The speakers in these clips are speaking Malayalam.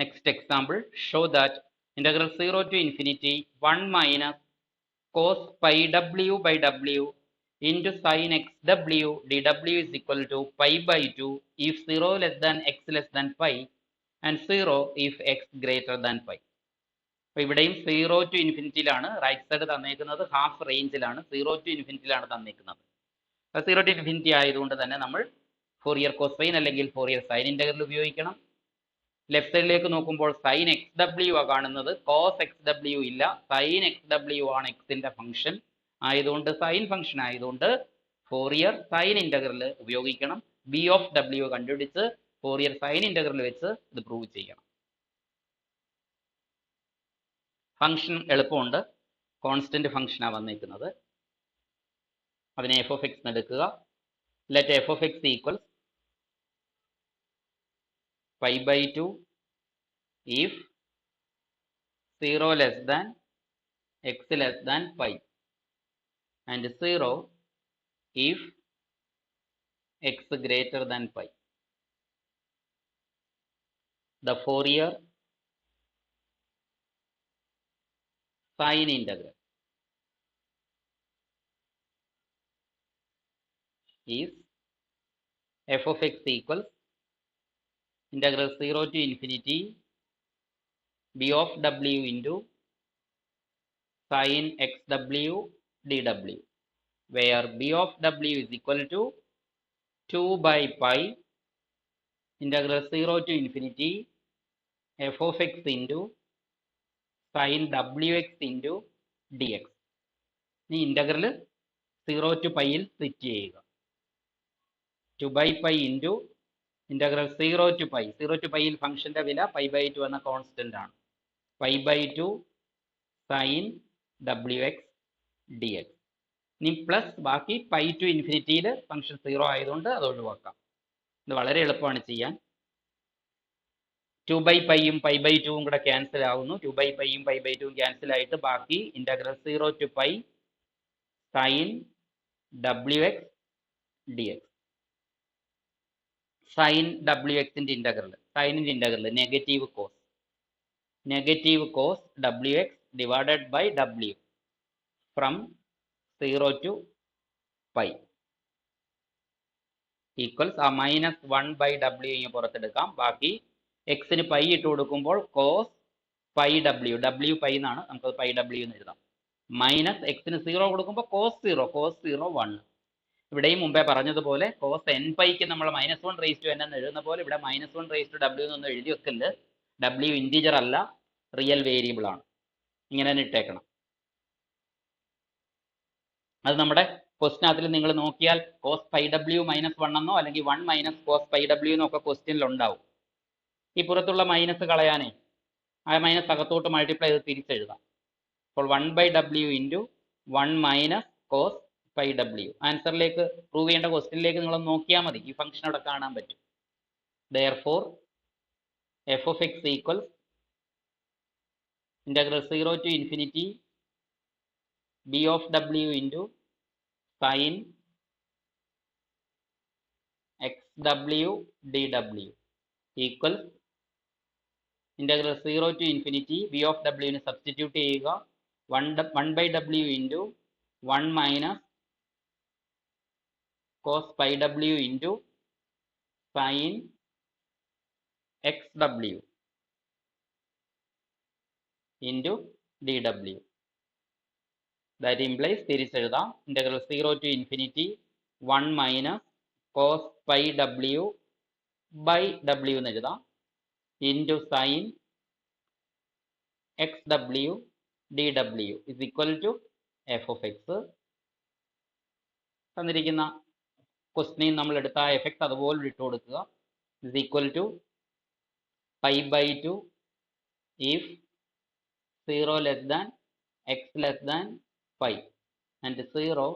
Next example, show that integral 0 to infinity 1 minus cos pi w by w into sin x w dw is equal to pi by 2 if 0 less than x less than pi and 0 if x greater than pi. അപ്പോൾ ഇവിടെയും 0 ടു ഇൻഫിനിറ്റിയിലാണ് റൈറ്റ് സൈഡ് തന്നേക്കുന്നത്, ഹാഫ് റേഞ്ചിലാണ്, 0 ടു ഇൻഫിനിറ്റിയിലാണ് തന്നേക്കുന്നത്. 0 ടു ഇൻഫിനിറ്റി ആയതുകൊണ്ട് തന്നെ നമ്മൾ ഫോറിയർ കോസൈൻ അല്ലെങ്കിൽ ഫോറിയർ സൈൻ ഇൻ്റഗ്രൽ ഉപയോഗിക്കണം. ലെഫ്റ്റ് സൈഡിലേക്ക് നോക്കുമ്പോൾ സൈൻ എക്സ് ഡബ്ല്യു ആ കാണുന്നത്, കോസ് എക്സ് ഡബ്ല്യു ഇല്ല, സൈൻ എക്സ് ഡബ്ല്യു ആണ് എക്സിന്റെ ഫംഗ്ഷൻ ആയതുകൊണ്ട്, സൈൻ ഫംഗ്ഷൻ ആയതുകൊണ്ട് ഫോറിയർ സൈൻ ഇൻ്റഗ്രൽ ഉപയോഗിക്കണം. ബി ഓഫ് ഡബ്ല്യു കണ്ടുപിടിച്ച് ഫോറിയർ സൈൻ ഇൻ്റഗ്രൽ വെച്ച് ഇത് പ്രൂവ് ചെയ്യണം. ഫംഗ്ഷൻ എളുപ്പമുണ്ട്, കോൺസ്റ്റന്റ് ഫംഗ്ഷനാണ് വന്നിരിക്കുന്നത്. അതിനെ എഫ് ഓഫ് എക്സ് എടുക്കുക. Let F of X equals pi by 2 if 0 less than x less than pi and 0 if x greater than pi. The Fourier sine integral is f of x equals integral 0 to infinity b of w into sin x w dw, where b of w is equal to 2 by pi integral 0 to infinity f of x into sin wx into dx. ഈ ഇൻ്റഗ്രൽ 0 to pi യിൽ സ്പ്ലിറ്റ് ചെയ്യുക. 2 by pi into integral 0 to pi. 0 to pi യിൽ ഫംഗ്ഷന്റെ വില pi by 2 എന്ന കോൺസ്റ്റന്റ് ആണ്. pi by 2 sin wx dx. ഇനി പ്ലസ് ബാക്കി പൈ ടു ഇൻഫിനിറ്റിയിൽ ഫംഗ്ഷൻ 0 ആയതുകൊണ്ട് അത് ഒഴിവാക്കാം. ഇത് വളരെ എളുപ്പമാണ് ചെയ്യാൻ. 2 by പൈയും പൈ ബൈ 2ഉം കൂടെ ക്യാൻസൽ ആവുന്നു. 2 by പൈയും പൈ ബൈ 2ഉം ക്യാൻസൽ ആയിട്ട് ബാക്കി integral 0 to pi sin wx dx. Sine W എക്സിന്റെ ഇന്റഗ്രൽ, സൈനിന്റെ integral negative cos W X divided by W from 0 to pi equals ആ -1 by w ഇങ്ങനെ പുറത്തെടുക്കാം. ബാക്കി എക്സിന് പൈ ഇട്ട് കൊടുക്കുമ്പോൾ cos pi W, W pi എന്നാണ്, നമുക്ക് പൈ ഡബ്ല്യു എന്ന് എഴുതാം. മൈനസ് എക്സിന് 0 കൊടുക്കുമ്പോൾ കോസ് 0 1. ഇവിടെയും മുമ്പേ പറഞ്ഞതുപോലെ കോസ് എൻ പൈക്ക് നമ്മൾ -1 റേസ് ടു എൻ എന്ന് എഴുതുന്ന പോലെ ഇവിടെ -1 റേസ് ടു ഡബ്ല്യു എന്നൊന്നും എഴുതി വെക്കല്. ഡബ്ല്യു ഇൻറ്റീജർ അല്ല, റിയൽ വേരിയബിൾ ആണ്. ഇങ്ങനെ തന്നെ ഇട്ടേക്കണം. അത് നമ്മുടെ ക്വസ്റ്റിനകത്തിൽ നിങ്ങൾ നോക്കിയാൽ കോസ് പൈ ഡബ്ല്യു -1 എന്നോ അല്ലെങ്കിൽ 1 മൈനസ് കോസ് പൈ ഡബ്ല്യു എന്നൊക്കെ ക്വസ്റ്റ്യനിൽ ഉണ്ടാവും. ഈ പുറത്തുള്ള മൈനസ് കളയാനേ ആ മൈനസ് അകത്തോട്ട് മൾട്ടിപ്ലൈ ചെയ്ത് തിരിച്ചെഴുതാം. അപ്പോൾ 1 by w into 1 minus cos pi W. ആൻസറിലേക്ക് പ്രൂവ് ചെയ്യേണ്ട ക്വസ്റ്റ്യനിലേക്ക് നിങ്ങൾ നോക്കിയാൽ മതി, ഈ ഫംഗ്ഷൻ അവിടെ കാണാൻ പറ്റും. Therefore f of x equals integral 0 to infinity b of w into sin x w dw equals integral 0 to infinity b of w ന് സബ്സ്റ്റിറ്റ്യൂട്ട് ചെയ്യുക. 1 by w into 1 minus cos pi w into sin x w into dw. That implies തിരിച്ചെഴുതാം. integral 0 to infinity 1 minus cos pi w by w എന്ന് എഴുതാം into sin x w dw is equal to f of x. തന്നിരിക്കുന്ന ക്വസ്റ്റിനെയും നമ്മൾ എടുത്ത ആ എഫക്ട് അതുപോലെ ഇട്ട് കൊടുക്കുക. is equal to pi by 2 if 0 less than x less than pi and 0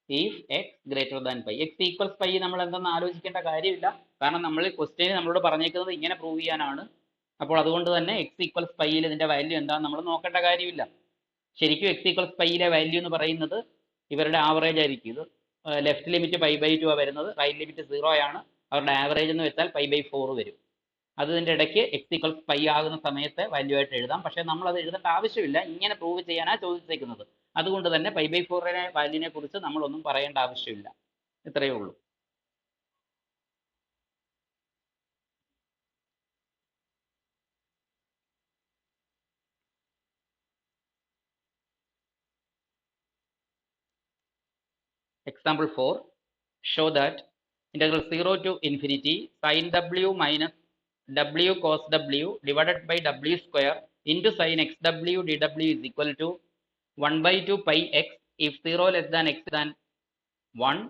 if x greater than pi. x equals pi നമ്മൾ എന്തെന്ന് ആലോചിക്കേണ്ട കാര്യമില്ല, കാരണം നമ്മൾ ക്വസ്റ്റ്യൻ നമ്മളോട് പറഞ്ഞേക്കുന്നത് ഇങ്ങനെ പ്രൂവ് ചെയ്യാനാണ്. അപ്പോൾ അതുകൊണ്ട് തന്നെ x equals pi യിൽ ഇതിന്റെ വാല്യൂ എന്താണെന്ന് നമ്മൾ നോക്കേണ്ട കാര്യമില്ല. ശരിക്കും x equals pi യിലെ വാല്യൂ എന്ന് പറയുന്നത് ഇവരുടെ ആവറേജ് ആയിരിക്കും. ഇത് ലെഫ്റ്റ് ലിമിറ്റ് പൈ ബൈ 2 വരുന്നത്, റൈറ്റ് ലിമിറ്റ് 0 ആണ്. അവരുടെ ആവറേജ് എന്ന് വെച്ചാൽ പൈ ബൈ 4 വരും. അതിൻ്റെ ഇടയ്ക്ക് എക്സ് ഈക്വൽസ് പൈ ആകുന്ന സമയത്തെ വാല്യൂ ആയിട്ട് എഴുതാം. പക്ഷേ നമ്മൾ അത് എഴുതേണ്ട ആവശ്യമില്ല, ഇങ്ങനെ പ്രൂവ് ചെയ്യാനാണ് ചോദിച്ചേക്കുന്നത്. അതുകൊണ്ട് തന്നെ π/4 വാല്യൂവിനെ കുറിച്ച് നമ്മളൊന്നും പറയേണ്ട ആവശ്യമില്ല. ഇത്രയേ ഉള്ളൂ. Example 4. Show that integral 0 to infinity sin w minus w cos w divided by w square into sin xw dw is equal to 1/2 pi x if 0 less than x than 1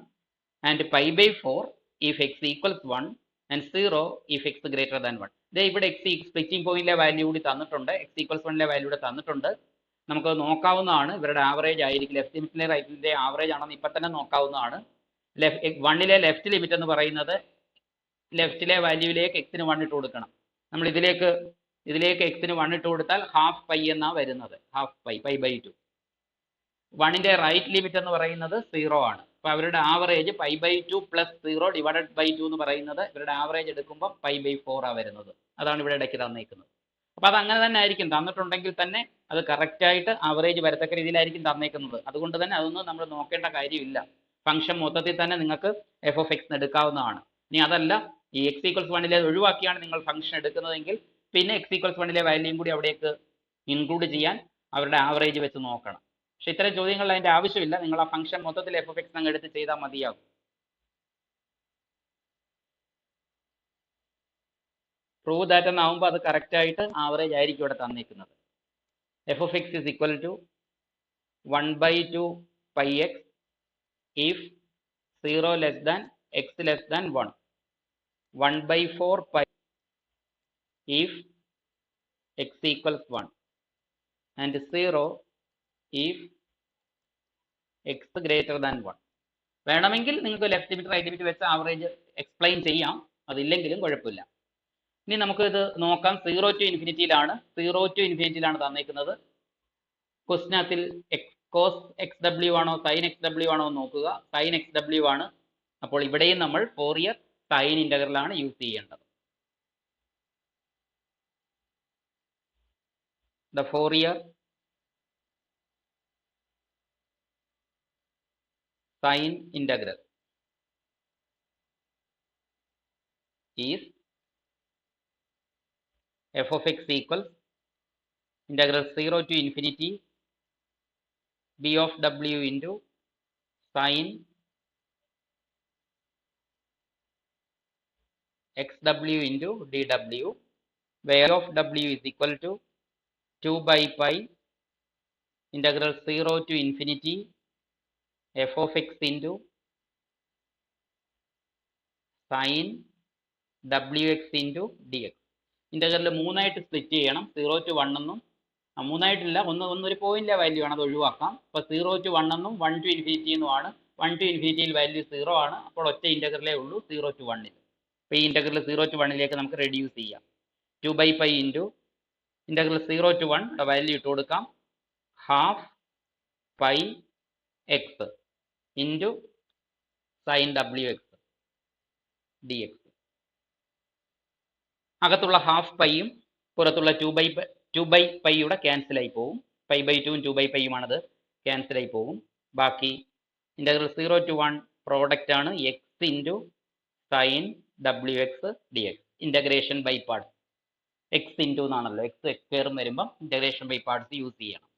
and π/4 if x equals 1 and 0 if x greater than 1. ഇവിടെ x സ്പ്ലിറ്റിംഗ് പോയിന്റിലെ വാല്യൂ കൂടി തന്നിട്ടുണ്ട്, x ഈക്വൽസ് 1 വാല്യൂ കൂടെ തന്നിട്ടുണ്ട്. നമുക്ക് നോക്കാവുന്നതാണ് ഇവരുടെ ആവറേജ് ആയിരിക്കും, ലെഫ്റ്റ് ലിമിറ്റിലെ റൈറ്റ് ലിമിറ്റിലെ ആവറേജ് ആണെന്ന് ഇപ്പം തന്നെ നോക്കാവുന്നതാണ്. വണ്ണിലെ ലെഫ്റ്റ് ലിമിറ്റ് എന്ന് പറയുന്നത് ലെഫ്റ്റിലെ വാല്യൂവിലേക്ക് എക്സിന് 1 ഇട്ട് കൊടുക്കണം. നമ്മൾ ഇതിലേക്ക് എക്സിന് 1 ഇട്ട് കൊടുത്താൽ ഹാഫ് പൈ എന്നാണ് വരുന്നത്, ഹാഫ് π/2. 1ന്റെ റൈറ്റ് ലിമിറ്റ് എന്ന് പറയുന്നത് 0 ആണ്. അപ്പോൾ അവരുടെ ആവറേജ് π/2 പ്ലസ് 0 ഡിവൈഡഡ് ബൈ 2 എന്ന് പറയുന്നത് ഇവരുടെ ആവറേജ് എടുക്കുമ്പോൾ π/4 ആണ് വരുന്നത്. അതാണ് ഇവിടെ ഇടയ്ക്ക് തന്നേക്കുന്നത്. അപ്പോൾ അത് അങ്ങനെ തന്നെ ആയിരിക്കും, തന്നിട്ടുണ്ടെങ്കിൽ തന്നെ അത് കറക്റ്റായിട്ട് ആവറേജ് വരത്തക്ക രീതിയിലായിരിക്കും തന്നേക്കുന്നത്. അതുകൊണ്ട് തന്നെ അതൊന്നും നമ്മൾ നോക്കേണ്ട കാര്യമില്ല. ഫംഗ്ഷൻ മൊത്തത്തിൽ തന്നെ നിങ്ങൾക്ക് f(x) എടുക്കാവുന്നതാണ്. ഇനി അതല്ല, ഈ x ഈക്വൽസ് 1 ഒഴിവാക്കിയാണ് നിങ്ങൾ ഫംഗ്ഷൻ എടുക്കുന്നതെങ്കിൽ പിന്നെ x ഈക്വൽസ് 1 വാല്യൂയും കൂടി അവിടേക്ക് ഇൻക്ലൂഡ് ചെയ്യാൻ അവരുടെ ആവറേജ് വെച്ച് നോക്കണം. പക്ഷെ ഇത്തരം ചോദ്യങ്ങളിൽ അതിൻ്റെ ആവശ്യമില്ല, നിങ്ങൾ ആ ഫംഗ്ഷൻ മൊത്തത്തിൽ f(x) അങ്ങ് എടുത്ത് ചെയ്താൽ മതിയാകും. പ്രൂവ് ദാറ്റ് എന്നാവുമ്പോൾ അത് കറക്റ്റായിട്ട് ആവറേജ് ആയിരിക്കും ഇവിടെ തന്നിരിക്കുന്നത്. f(x) is equal to 1/2 pi x if 0 less than x less than 1, 1/4 pi if x equals 1 and 0 if x greater than 1. വേണമെങ്കിൽ നിങ്ങൾക്ക് ലെഫ്റ്റ് ലിമിറ്റ് റൈറ്റ് ലിമിറ്റ് വെച്ച് ആവറേജ് എക്സ്പ്ലെയിൻ ചെയ്യാം, അതില്ലെങ്കിലും കുഴപ്പമില്ല. ഇനി നമുക്ക് ഇത് നോക്കാം. 0 to ഇൻഫിനിറ്റിയിലാണ്, 0 to ഇൻഫിനിറ്റിയിലാണ് തന്നിരിക്കുന്നത്. ക്വസ്റ്റിനകത്തിൽ കോസ് എക്സ് ഡബ്ല്യു ആണോ സൈൻ എക്സ് ഡബ്ല്യു ആണോ എന്ന് നോക്കുക. സൈൻ എക്സ് ഡബ്ല്യു ആണ്. അപ്പോൾ ഇവിടെയും നമ്മൾ ഫോറിയർ സൈൻ ഇൻ്റഗ്രലാണ് യൂസ് ചെയ്യേണ്ടത്. The Fourier sine integral is f(x) equals integral 0 to infinity b of w into sin xw into dw, where of w is equal to 2/pi integral 0 to infinity f(x) into sin wx into dx. Integral 3ആയിട്ട് സ്പ്ലിറ്റ് ചെയ്യണം. 0 to 1 എന്നും, 3ആയിട്ടില്ല, ഒന്നൊരു പോയിന്റിലെ വാല്യൂ ആണ്, അത് ഒഴിവാക്കാം. അപ്പോൾ 0 to 1 എന്നും 1 to ഇൻഫിനിറ്റി എന്നുമാണ്. 1 to ഇൻഫിനിറ്റിയിൽ വാല്യൂ 0 ആണ്. അപ്പോൾ ഒറ്റ ഇൻ്റഗ്രലേ ഉള്ളൂ 0 to 1. അപ്പോൾ ഈ ഇൻ്റഗ്രൽ 0 to 1 നമുക്ക് റെഡ്യൂസ് ചെയ്യാം. 2/pi into integral 0 to 1 value ഇട്ട് കൊടുക്കാം, half pi X into sine wx dx. അകത്തുള്ള ഹാഫ് പൈയും പുറത്തുള്ള 2/πയുടെ ക്യാൻസലായി പോകും. π/2ഉം 2/πയുമാണത് ക്യാൻസലായി പോകും. ബാക്കി ഇൻ്റഗ്രൽ 0 to 1 പ്രോഡക്റ്റ് ആണ് X into sine wx dx. Integration by parts, X into എന്നാണല്ലോ, എക്സ് സ്ക്വയറും വരുമ്പം ഇൻ്റഗ്രേഷൻ ബൈ പാർട്സ് യൂസ് ചെയ്യണം.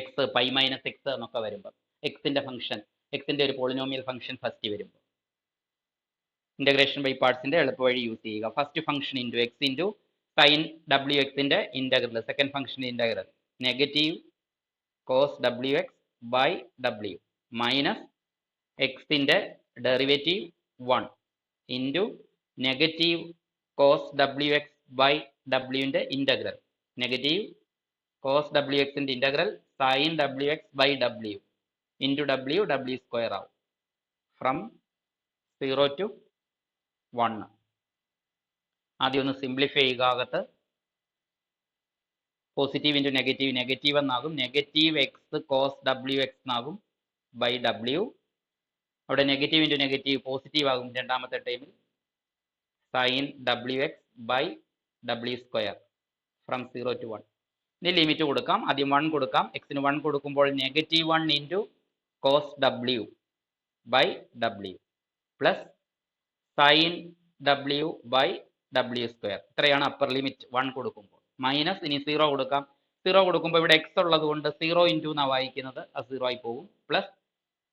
എക്സ് പൈ മൈനസ് എക്സ് എന്നൊക്കെ വരുമ്പോൾ എക്സിൻ്റെ ഫംഗ്ഷൻ, എക്സിൻ്റെ ഒരു പോളിനോമിയൽ ഫംഗ്ഷൻ ഫസ്റ്റ് വരുമ്പോൾ ഇൻ്റഗ്രേഷൻ ബൈ പാർട്സിൻ്റെ എളുപ്പവഴി യൂസ് ചെയ്യുക. First function into X into sine wxൻ്റെ integral, second function integral negative cos wx by w minus എക്സിൻ്റെ derivative 1 into negative cos wx by wൻ്റെ ഇൻ്റഗ്രൽ, നെഗറ്റീവ് കോസ് wxൻ്റെ integral sine wx by w into w square ആവും. From 0 to 1. ആദ്യം ഒന്ന് സിംപ്ലിഫൈ ചെയ്യുക. അകത്ത് പോസിറ്റീവ് ഇൻറ്റു നെഗറ്റീവ്, നെഗറ്റീവ് എന്നാകും, നെഗറ്റീവ് എക്സ് കോസ് wx എന്നാകും ബൈ w. അവിടെ നെഗറ്റീവ് ഇൻറ്റു നെഗറ്റീവ് പോസിറ്റീവ് ആകും രണ്ടാമത്തെ ടൈമിൽ, sine wx by W square from 0 to 1. ഇനി ലിമിറ്റ് കൊടുക്കാം. ആദ്യം 1 കൊടുക്കാം. എക്സിന് 1 കൊടുക്കുമ്പോൾ -1 into cos W by W plus sine W by W square. ഇത്രയാണ് അപ്പർ ലിമിറ്റ് 1 കൊടുക്കുമ്പോൾ. മൈനസ് ഇനി 0 കൊടുക്കാം. 0 കൊടുക്കുമ്പോൾ ഇവിടെ എക്സ് ഉള്ളത് കൊണ്ട് 0 ഇൻറ്റു എന്നാണ് വായിക്കുന്നത്, അത് 0 ആയി പോകും. പ്ലസ്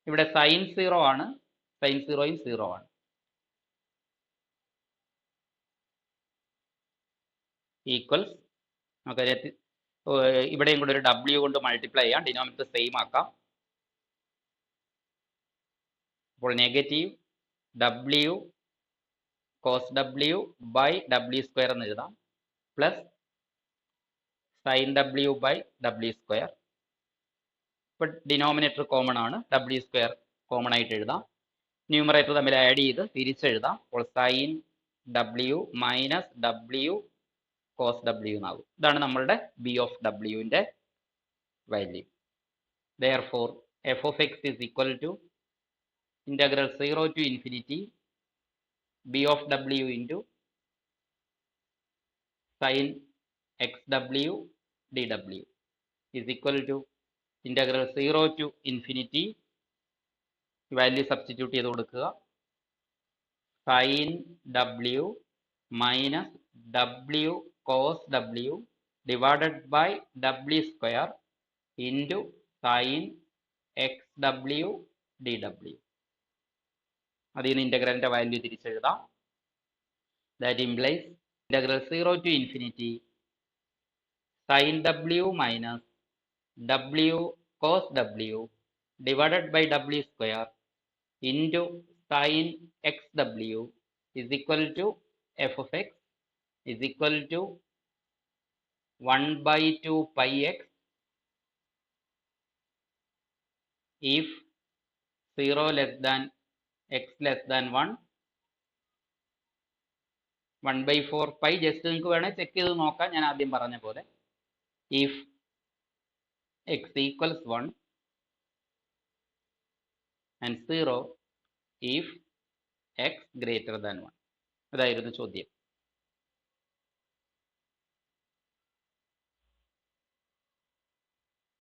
ഇവിടെ സൈൻ 0 ആണ്, സൈൻ 0യും 0 ആണ്. ഈക്വൽസ് നമുക്ക് ഇവിടെയും കൂടെ ഒരു ഡബ്ല്യു കൊണ്ട് മൾട്ടിപ്ലൈ ചെയ്യാം, ഡിനോമിനേറ്റർ സെയിം ആക്കാം. അപ്പോൾ negative W cos W by W square എന്ന് എഴുതാം, plus sine W by W square. ഇപ്പോൾ ഡിനോമിനേറ്റർ കോമൺ ആണ്, ഡബ്ല്യു സ്ക്വയർ കോമൺ ആയിട്ട് എഴുതാം. ന്യൂമറേറ്റർ തമ്മിൽ ആഡ് ചെയ്ത് തിരിച്ചെഴുതാം. അപ്പോൾ sine W minus W cos W എന്നാകും. ഇതാണ് നമ്മളുടെ ബി ഓഫ് ഡബ്ല്യുവിൻ്റെ value. Therefore f of x is equal to integral 0 to infinity b of w into sin xw dw is equal to integral 0 to infinity, value substitute ചെയ്ത് കൊടുക്കുക, sin w minus w cos w divided by w square into sin xw dw. അതിൽ നിന്ന് ഇൻ്റഗ്രലിൻ്റെ വാല്യൂ തിരിച്ചെഴുതാം. That implies integral 0 to infinity sin w minus w cos w divided by w square into sin xw is equal to f of x is equal to 1/2 pi x if 0 less than x less than 1, 1/4 pi. Just നിങ്ങൾക്ക് വേണേൽ ചെക്ക് ചെയ്ത് നോക്കാം, ഞാൻ ആദ്യം പറഞ്ഞ പോലെ. If X equals 1 and 0 if X greater than 1. അതായിരുന്നു ചോദ്യം.